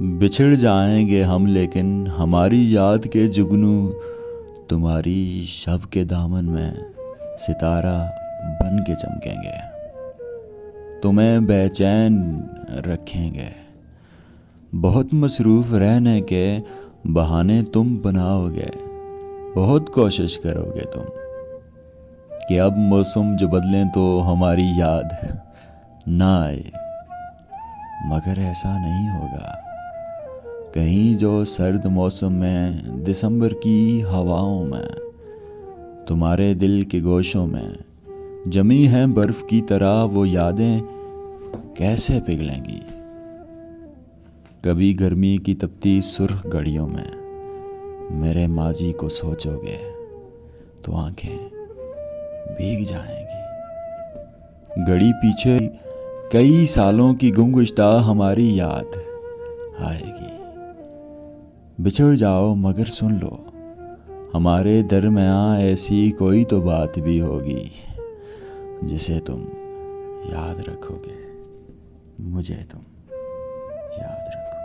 बिछड़ जाएंगे हम लेकिन हमारी याद के जुगनू तुम्हारी शब के दामन में सितारा बन के चमकेंगे। तुम्हें बेचैन रखेंगे, बहुत मसरूफ़ रहने के बहाने तुम बनाओगे। बहुत कोशिश करोगे तुम कि अब मौसम जो बदलें तो हमारी याद ना आए, मगर ऐसा नहीं होगा। कहीं जो सर्द मौसम में दिसंबर की हवाओं में तुम्हारे दिल के गोशों में जमी हैं बर्फ की तरह वो यादें कैसे पिघलेंगी। कभी गर्मी की तपती सुर्ख घड़ियों में मेरे माजी को सोचोगे तो आंखें भीग जाएंगी। घड़ी पीछे कई सालों की गुमगुश्ता हमारी याद आएगी। बिछड़ जाओ मगर सुन लो, हमारे दरमियाँ ऐसी कोई तो बात भी होगी जिसे तुम याद रखोगे, मुझे तुम याद रखो।